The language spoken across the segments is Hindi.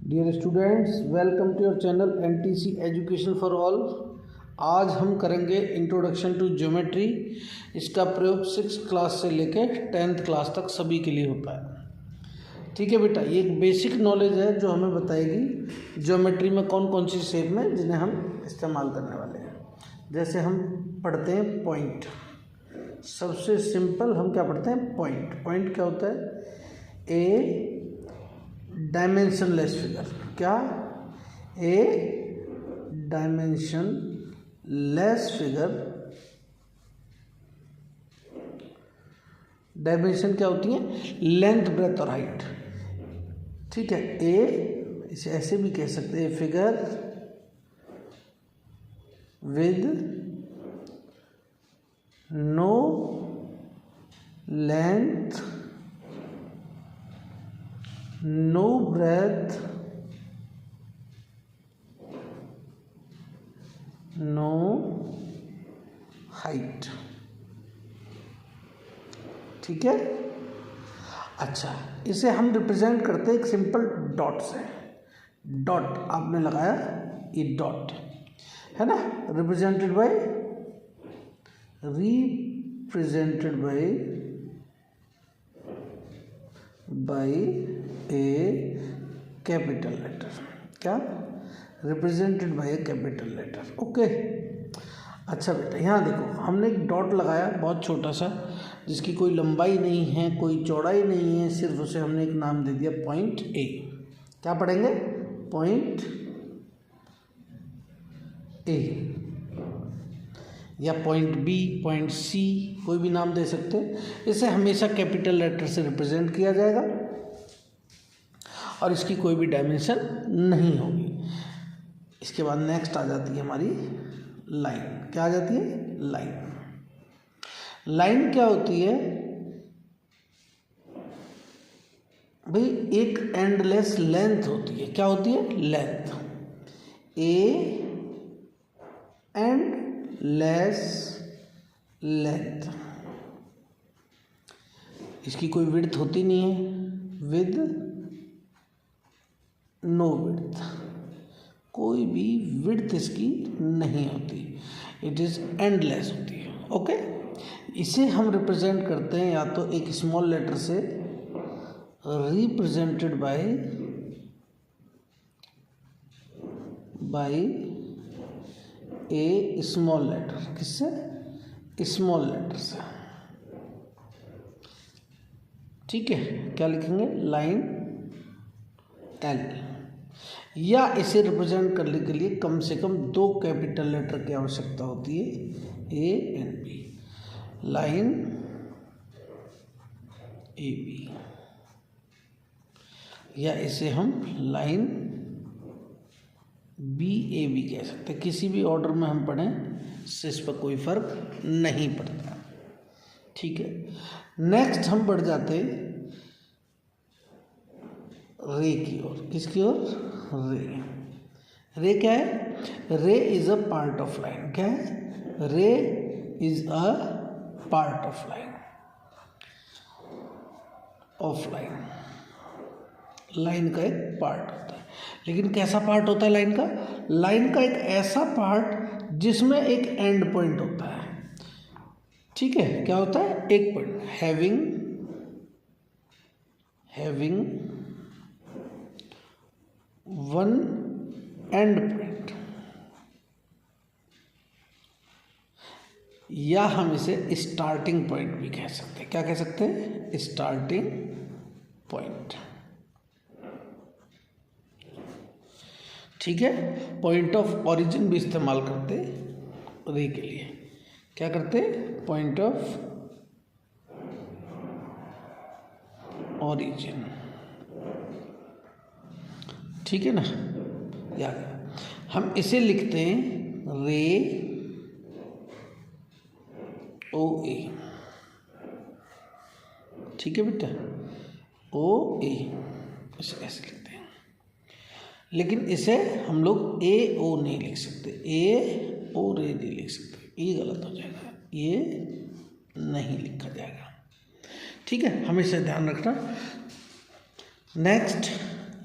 Dear students, welcome to your channel NTC education for all. आज हम करेंगे इंट्रोडक्शन टू ज्योमेट्री। इसका प्रयोग 6th क्लास से लेकर 10th क्लास तक सभी के लिए होता है। ठीक है बेटा, ये एक बेसिक नॉलेज है जो हमें बताएगी ज्योमेट्री में कौन कौन सी शेप में जिन्हें हम इस्तेमाल करने वाले हैं। जैसे हम पढ़ते हैं पॉइंट। सबसे सिंपल हम क्या पढ़ते हैं? पॉइंट। पॉइंट क्या होता है? A dimensionless figure. क्या? A dimensionless figure. डायमेंशन क्या होती है? लेंथ, ब्रेथ और हाइट। ठीक है। ए, इसे ऐसे भी कह सकते हैं, figure with no length, no breadth, no height. ठीक है। अच्छा, इसे हम रिप्रेजेंट करते हैं एक सिंपल डॉट से। डॉट आपने लगाया, ये डॉट है ना, represented by a capital letter. क्या? Represented by a capital letter. Okay. अच्छा बेटा, यहाँ देखो, हमने एक डॉट लगाया बहुत छोटा सा, जिसकी कोई लंबाई नहीं है, कोई चौड़ाई नहीं है, सिर्फ उसे हमने एक नाम दे दिया पॉइंट ए। क्या पढ़ेंगे? पॉइंट ए या पॉइंट बी, पॉइंट सी, कोई भी नाम दे सकते हैं। इसे हमेशा कैपिटल लेटर से रिप्रेजेंट किया जाएगा और इसकी कोई भी डायमेंशन नहीं होगी। इसके बाद नेक्स्ट आ जाती है हमारी लाइन। क्या आ जाती है? लाइन। लाइन क्या होती है भाई? एक एंडलेस लेंथ होती है। क्या होती है? लेंथ। ए एंडलेस लेंथ। इसकी कोई विड्थ होती नहीं है, विद नो विड्थ। कोई भी विड्थ इसकी नहीं होती, इट इज एंडलेस होती है। ओके। इसे हम रिप्रेजेंट करते हैं या तो एक स्मॉल लेटर से, represented by a small letter. किससे? स्मॉल लेटर से। ठीक है। क्या लिखेंगे? Line L. या इसे रिप्रेजेंट करने के लिए कम से कम 2 कैपिटल लेटर की आवश्यकता होती है, A and B. Line A B, या इसे हम लाइन बी ए बी कह सकते हैं। किसी भी ऑर्डर में हम पढ़ें इससे इस पर कोई फर्क नहीं पड़ता। ठीक है। नेक्स्ट हम बढ़ जाते रे की ओर। किसकी ओर? रे। रे क्या है? रे is a part of line. क्या है? रे is a part of line. Line का एक पार्ट होता है। लेकिन कैसा पार्ट होता है लाइन का? लाइन का एक ऐसा पार्ट जिसमें एक एंड पॉइंट होता है। ठीक है। क्या होता है? एक point, having one and point, या हम इसे स्टार्टिंग पॉइंट भी कह सकते हैं। क्या कह सकते हैं? Starting point. ठीक है। पॉइंट ऑफ ओरिजिन भी इस्तेमाल करते रे के लिए। क्या करते? Point of origin. ठीक है ना, याद। हम इसे लिखते हैं रे ओ ए। ठीक है बेटा, ओ ए, इसे ऐसे लिखते हैं। लेकिन इसे हम लोग ए ओ नहीं लिख सकते, ए ओ रे नहीं लिख सकते, ये गलत हो जाएगा, ये नहीं लिखा जाएगा। ठीक है, हमेशा ध्यान रखना। नेक्स्ट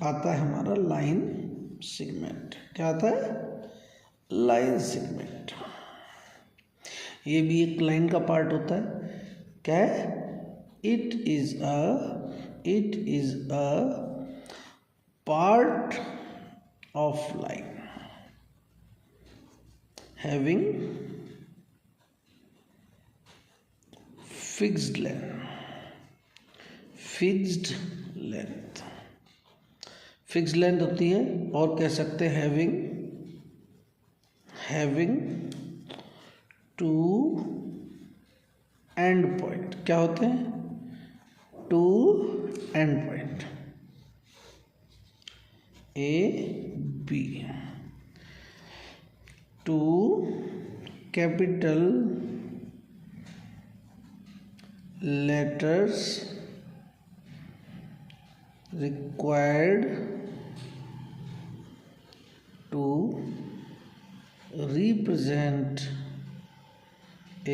आता है हमारा लाइन सेगमेंट। क्या आता है? Line segment. ये भी एक लाइन का पार्ट होता है। क्या है? It is a part of line having fixed length होती है, और कह सकते हैं हैविंग टू एंड पॉइंट। क्या होते हैं? Two end point A B. Two capital letters required to represent a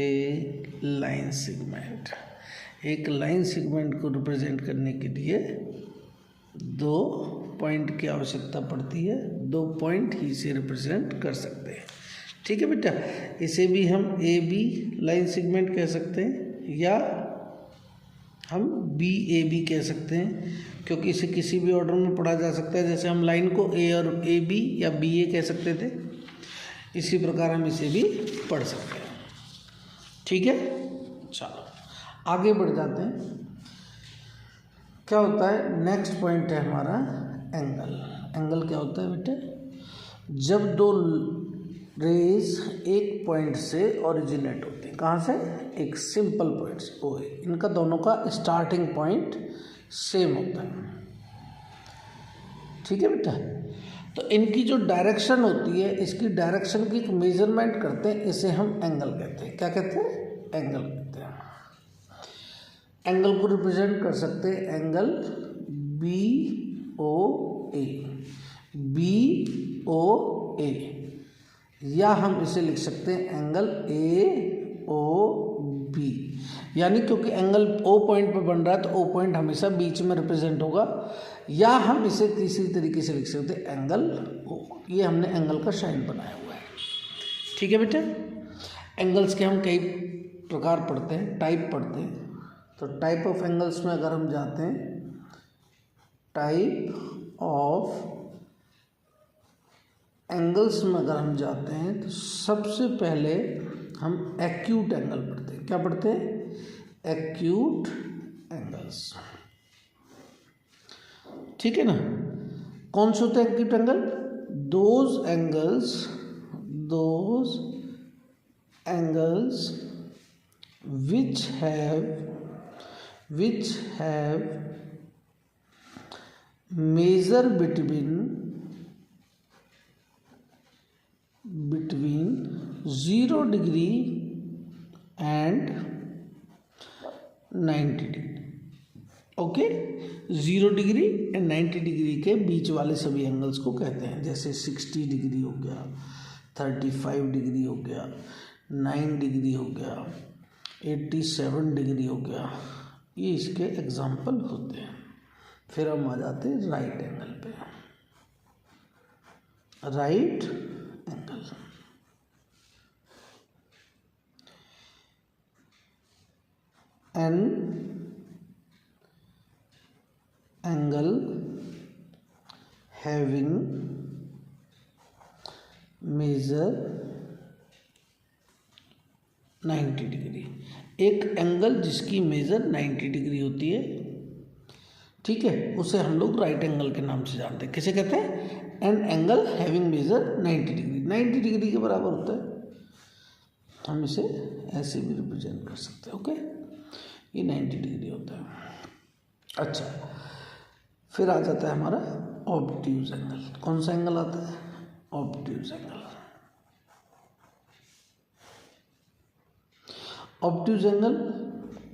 line segment। एक लाइन सेगमेंट को रिप्रेजेंट करने के लिए दो पॉइंट की आवश्यकता पड़ती है। दो पॉइंट ही इसे रिप्रेजेंट कर सकते हैं। ठीक है बेटा, इसे भी हम ए बी लाइन सेगमेंट कह सकते हैं, या हम बी ए बी कह सकते हैं, क्योंकि इसे किसी भी ऑर्डर में पढ़ा जा सकता है। जैसे हम लाइन को ए और ए बी या बी ए कह सकते थे, इसी प्रकार हम इसे भी पढ़ सकते हैं। ठीक है, चलो आगे बढ़ जाते हैं। क्या होता है? नेक्स्ट पॉइंट है हमारा एंगल क्या होता है बेटे? जब दो रेज एक पॉइंट से ओरिजिनेट होते हैं। कहाँ से? एक सिंपल पॉइंट से, ओ ए। इनका दोनों का स्टार्टिंग पॉइंट सेम होता है। ठीक है बेटा, तो इनकी जो डायरेक्शन होती है, इसकी डायरेक्शन की एक मेजरमेंट करते हैं, इसे हम एंगल कहते हैं। क्या कहते हैं? एंगल कहते हैं। एंगल को रिप्रेजेंट कर सकते हैं एंगल बी ओ ए, या हम इसे लिख सकते हैं एंगल ए ओ बी। यानी क्योंकि एंगल ओ पॉइंट पर बन रहा है, तो ओ पॉइंट हमेशा बीच में रिप्रेजेंट होगा। या हम इसे तीसरी तरीके से लिख सकते हैं एंगल ओ। ये हमने एंगल का साइन बनाया हुआ है। ठीक है बेटा, एंगल्स के हम कई प्रकार पढ़ते हैं, टाइप पढ़ते हैं। तो टाइप ऑफ एंगल्स में अगर हम जाते हैं, टाइप ऑफ एंगल्स में अगर हम जाते हैं, तो सबसे पहले हम एक्यूट एंगल पढ़ते हैं। क्या पढ़ते हैं? Acute angles. ठीक है ना? कौन से होते हैं acute angle? Those angles which have measure between 0 degree and 90 degree. Okay, 0 degree and 90 degree के बीच वाले सभी एंगल्स को कहते हैं। जैसे 60 डिग्री हो गया, 35 डिग्री हो गया, 9 डिग्री हो गया, 87 डिग्री हो गया। ये इसके एग्जाम्पल होते हैं। फिर हम आ जाते हैं राइट एंगल पे। Right angle, an angle having measure 90 degree. एक एंगल जिसकी मेजर 90 डिग्री होती है, ठीक है, उसे हम लोग राइट एंगल के नाम से जानते हैं। किसे कहते हैं? An angle having measure 90 degree. 90 degree के बराबर होता है। हम इसे ऐसे भी रिप्रेजेंट कर सकते हैं। ओके, ये 90 डिग्री होता है। अच्छा, फिर आ जाता है हमारा ऑब्ट्यूज एंगल। कौन सा एंगल आता है? Obtuse angle. ऑब्ट्यूज एंगल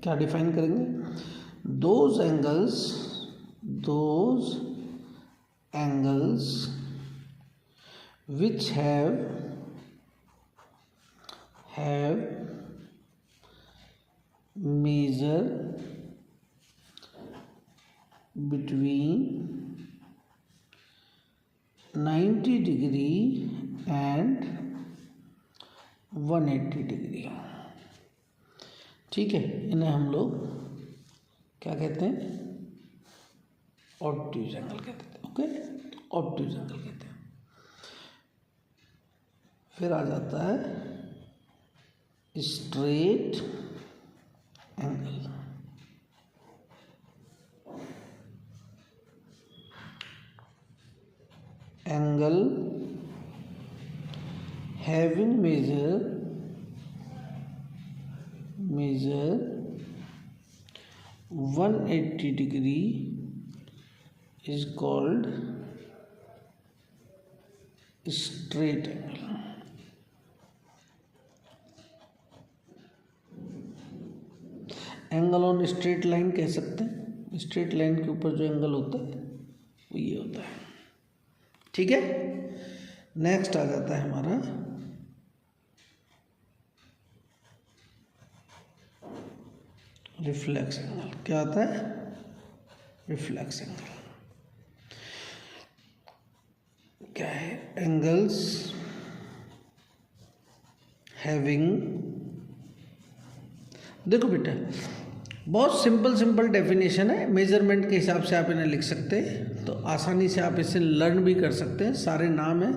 क्या डिफाइन करेंगे? Those angles which have measure between 90 degree and 180 degree. ठीक है, इन्हें हम लोग क्या कहते हैं? ऑब्ट्यूज एंगल कहते हैं। ओके, ऑब्ट्यूज एंगल कहते हैं। फिर आ जाता है straight angle. Angle having measure 180 degree is called straight angle। Angle on straight line कह सकते हैं। स्ट्रेट लाइन के ऊपर जो एंगल होता है वो ये होता है। ठीक है, नेक्स्ट आ जाता है हमारा रिफ्लेक्स एंगल। क्या आता है? रिफ्लेक्स एंगल क्या है? एंगल्स हैविंग, देखो बेटा बहुत सिंपल डेफिनेशन है, मेजरमेंट के हिसाब से आप इन्हें लिख सकते हैं, तो आसानी से आप इसे लर्न भी कर सकते हैं। सारे नाम हैं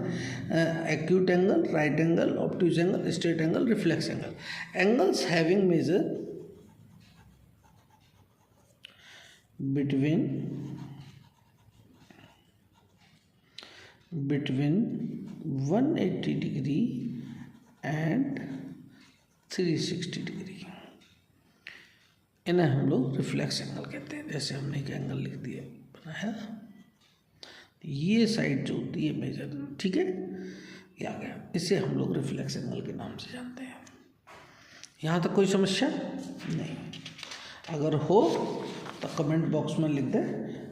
acute angle, right angle, obtuse angle, straight angle, reflex angle. Angles having measure between 180 degree and 360 degree, इन्हें हम लोग रिफ्लेक्स एंगल कहते हैं। जैसे हमने एक एंगल लिख दिया बनाया, ये साइड जो होती है मेजर, ठीक है, ये आ गया, इसे हम लोग रिफ्लेक्स एंगल के नाम से जानते हैं। यहाँ तक कोई समस्या नहीं? अगर हो तो कमेंट बॉक्स में लिख दे,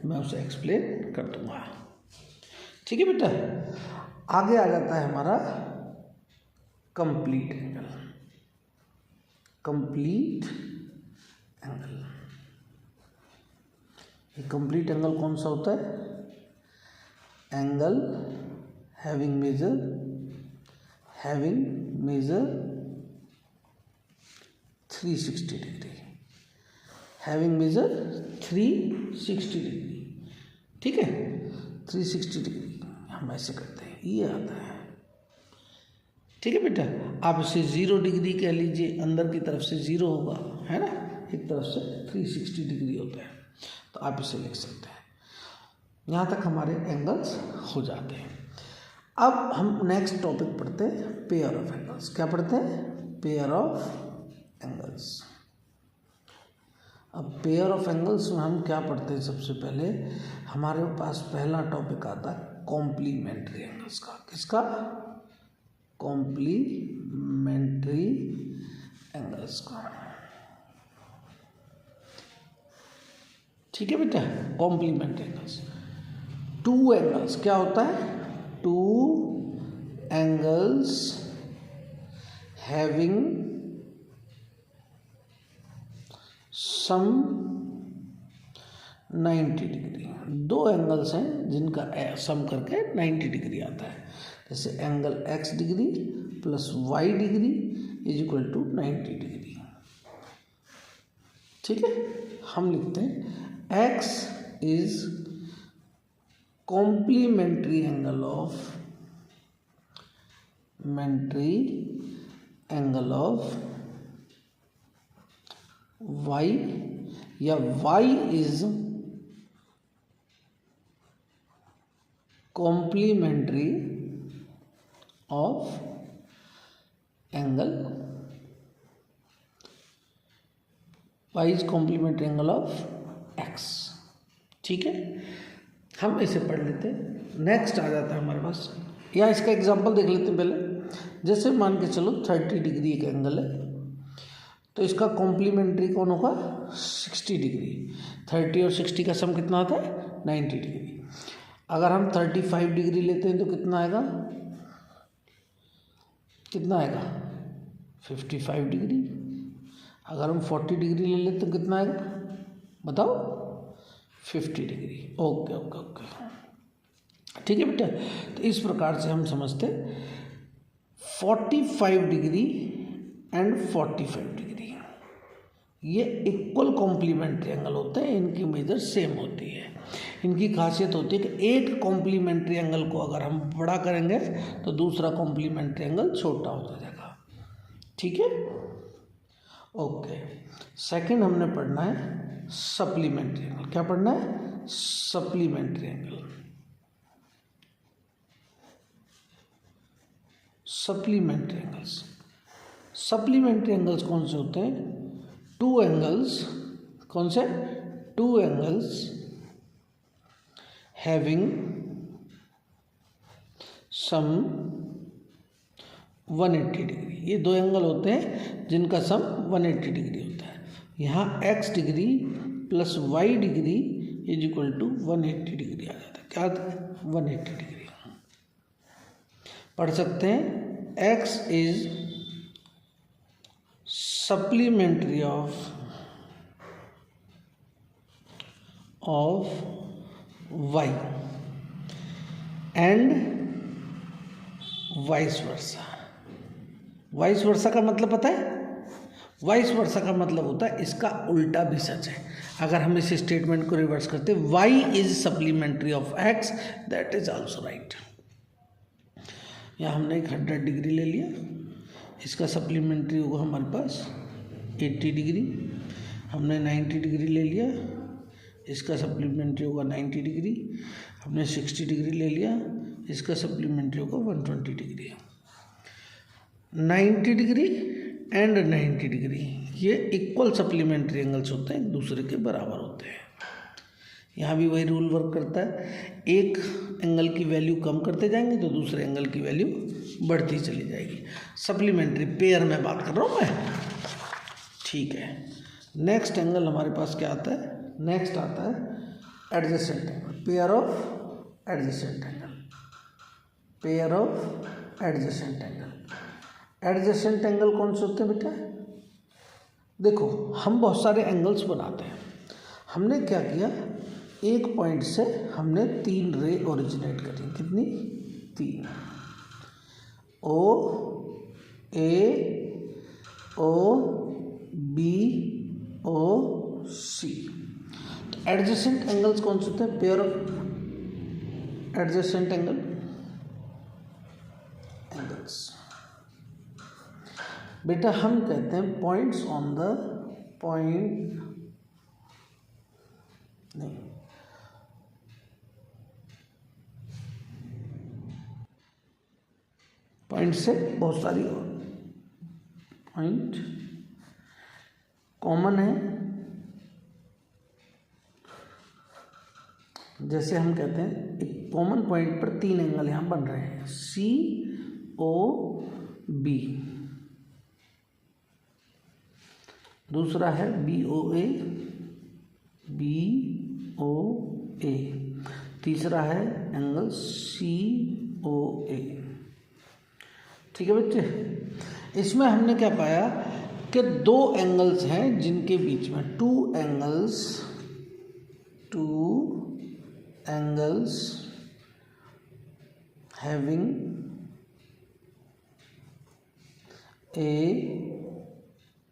मैं उसे एक्सप्लेन कर दूंगा। ठीक है बेटा, आगे आ जाता है हमारा कंप्लीट एंगल। कंप्लीट एंगल, ये कंप्लीट एंगल कौन सा होता है? Angle having measure 360 degree, having measure 360 degree. ठीक है, 360 डिग्री हम ऐसे करते हैं, ये आता है। ठीक है बेटा, आप इसे 0 डिग्री कह लीजिए, अंदर की तरफ से 0 होगा, है ना, एक तरफ से 360 डिग्री होता है, तो आप इसे लिख सकते हैं। यहाँ तक हमारे एंगल्स हो जाते हैं। अब हम नेक्स्ट टॉपिक पढ़ते हैं, पेयर ऑफ एंगल्स। क्या पढ़ते हैं? Pair of angles. अब पेयर ऑफ एंगल्स में हम क्या पढ़ते हैं? सबसे पहले हमारे पास पहला टॉपिक आता है कॉम्प्लीमेंट्री एंगल्स का। किसका? कॉम्प्लीमेंट्री एंगल्स का। ठीक है बेटा, कॉम्प्लीमेंट्री एंगल्स। टू एंगल्स क्या होता है? Two angles having sum 90 degree. दो एंगल्स हैं जिनका सम करके 90 डिग्री आता है। जैसे angle x degree plus y degree is equal to 90 degree. ठीक है, हम लिखते हैं x is complementary angle of y, या y is complementary of angle, y is complementary angle of x। ठीक है, हम इसे पढ़ लेते हैं। नेक्स्ट आ जाता है हमारे पास, या इसका एग्जांपल देख लेते हैं पहले। जैसे मान के चलो 30 डिग्री एक एंगल है, तो इसका कॉम्प्लीमेंट्री कौन होगा? 60 डिग्री। 30 और 60 का सम कितना आता है? 90 डिग्री। अगर हम 35 डिग्री लेते हैं तो कितना आएगा? 55 डिग्री। अगर हम 40 डिग्री ले लेते तो कितना आएगा बताओ? 50 डिग्री। ओके ओके ओके, ठीक है बेटा। तो इस प्रकार से हम समझते 45 डिग्री एंड 45 डिग्री ये इक्वल कॉम्प्लीमेंट्री एंगल होते हैं, इनकी मेजर सेम होती है। इनकी खासियत होती है कि एक कॉम्प्लीमेंट्री एंगल को अगर हम बड़ा करेंगे तो दूसरा कॉम्प्लीमेंट्री एंगल छोटा हो जाएगा। ठीक है, ओके। सेकंड हमने पढ़ना है सप्लीमेंट्री एंगल। क्या पढ़ना है? Supplementary angle. Supplementary angles, supplementary angles कौन से होते हैं? टू एंगल्स, कौन से? Two angles having sum 180 degree. ये दो एंगल होते हैं जिनका सम 180 डिग्री होता है। यहाँ x degree plus y degree is equal to 180 degree आ जाता है। क्या आता है? 180 डिग्री। पढ़ सकते हैं x is supplementary of y and vice versa. Vice versa का मतलब पता है? वाइस वर्सा का मतलब होता है इसका उल्टा भी सच है। अगर हम इस स्टेटमेंट को रिवर्स करते y is supplementary of x, that is also right. यहाँ हमने 100 डिग्री ले लिया, इसका सप्लीमेंट्री होगा हमारे पास 80 डिग्री। हमने 90 डिग्री ले लिया, इसका सप्लीमेंट्री होगा 90 डिग्री। हमने 60 डिग्री ले लिया, इसका सप्लीमेंट्री होगा 120 डिग्री। 90 डिग्री एंड 90 डिग्री ये इक्वल सप्लीमेंट्री एंगल्स होते हैं, एक दूसरे के बराबर होते हैं। यहाँ भी वही रूल वर्क करता है, एक एंगल की वैल्यू कम करते जाएंगे तो दूसरे एंगल की वैल्यू बढ़ती चली जाएगी। सप्लीमेंट्री पेयर में बात कर रहा हूँ मैं, ठीक है। नेक्स्ट एंगल हमारे पास क्या आता है? नेक्स्ट आता है adjacent angle, pair of adjacent angle, pair of adjacent angle. Adjacent angle कौन से होते हैं बेटा? देखो हम बहुत सारे एंगल्स बनाते हैं। हमने क्या किया, एक पॉइंट से हमने 3 रे ओरिजिनेट करी। कितनी? 3। ओ ए ओ बी ओ सी। तो एडजेसेंट एंगल्स कौन से होते हैं? Pair of adjacent angles. बेटा हम कहते हैं पॉइंट्स ऑन द पॉइंट, नहीं, पॉइंट से बहुत सारी पॉइंट कॉमन है। जैसे हम कहते हैं एक कॉमन पॉइंट पर 3 एंगल यहाँ बन रहे हैं, सी ओ बी, दूसरा है बी ओ ए, तीसरा है एंगल सी ओ ए। ठीक है बच्चे, इसमें हमने क्या पाया कि 2 एंगल्स हैं जिनके बीच में 2 एंगल्स हैविंग ए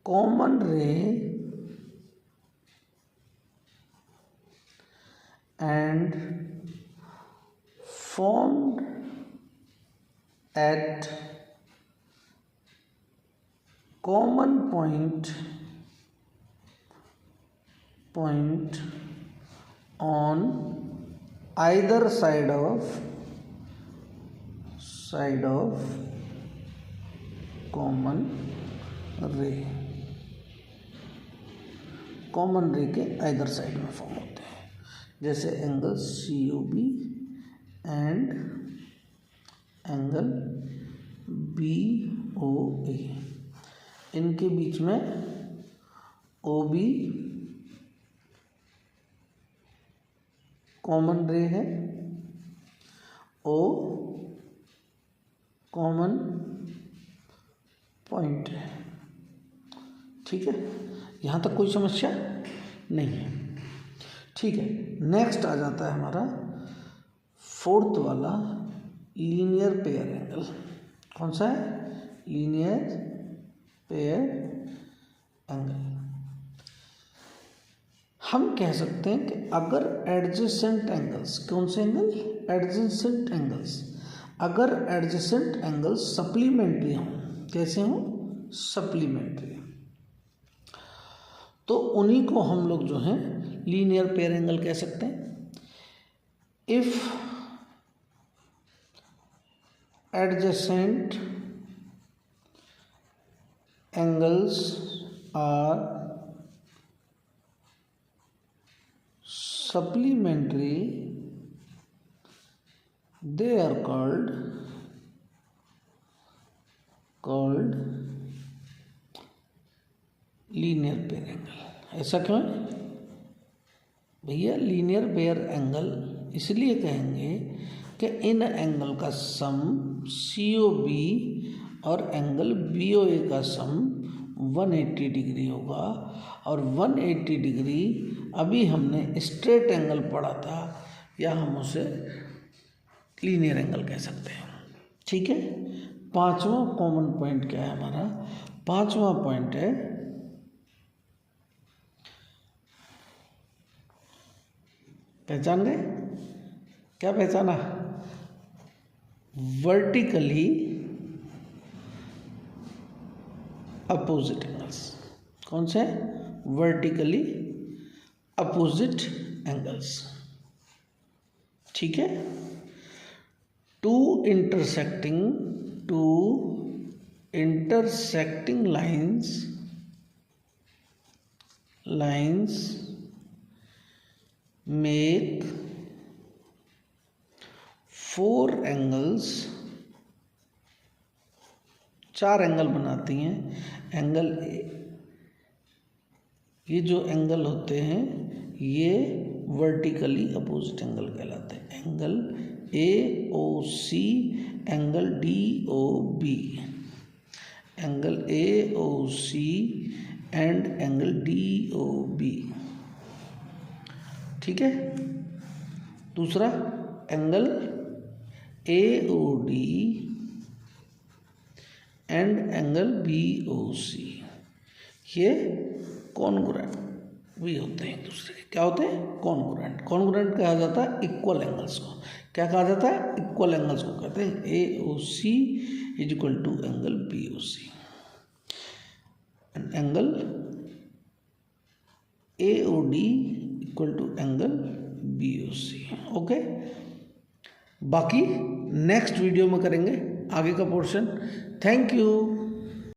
कॉमन रे and formed at common point on either side of common ray। Common ray के आइदर साइड में फॉर्म होते हैं, जैसे angle C O B and angle B O A. इनके बीच में ओ बी कॉमन रे है, ओ कॉमन पॉइंट है। ठीक है, यहाँ तक कोई समस्या नहीं है। ठीक है, नेक्स्ट आ जाता है हमारा फोर्थ वाला लीनियर पेयर एंगल कौन सा है? Linear pair angle. हम कह सकते हैं कि अगर एडजेसेंट एंगल्स, कौन से एंगल? Adjacent angles. अगर एडजेसेंट एंगल्स सप्लीमेंट्री हों, कैसे हों? सप्लीमेंट्री, तो उन्हीं को हम लोग जो हैं लीनियर पेयर एंगल कह सकते हैं। If adjacent angles are supplementary, they are called linear pair angle. ऐसा क्यों है भैया? लीनियर पेयर एंगल इसलिए कहेंगे कि इन एंगल का सम COB और एंगल BOA का सम 180 डिग्री होगा, और 180 डिग्री अभी हमने स्ट्रेट एंगल पढ़ा था, या हम उसे लीनियर एंगल कह सकते हैं। ठीक है। पांचवा कॉमन पॉइंट क्या है हमारा? पांचवा पॉइंट है पहचान गए? क्या पहचाना? Vertically opposite angles. कौन से? Vertically opposite angles. ठीक है। Two intersecting lines make 4 angles, 4 angle बनाती हैं। एंगल ये जो एंगल होते हैं ये वर्टिकली अपोजिट एंगल कहलाते हैं। Angle AOC, angle DOB, angle AOC and angle DOB। ठीक है। दूसरा angle AOD and angle BOC, ये कॉन्ग्रुएंट भी होते हैं एक दूसरे के। क्या होते हैं? कॉन्ग्रुएंट। कॉन्ग्रुएंट कहा जाता है इक्वल एंगल्स को। क्या कहा जाता है? इक्वल एंगल्स को कहते हैं। AOC is equal to angle BOC and angle AOD equal to angle BOC। Okay. बाकी नेक्स्ट वीडियो में करेंगे आगे का पोर्शन। Thank you.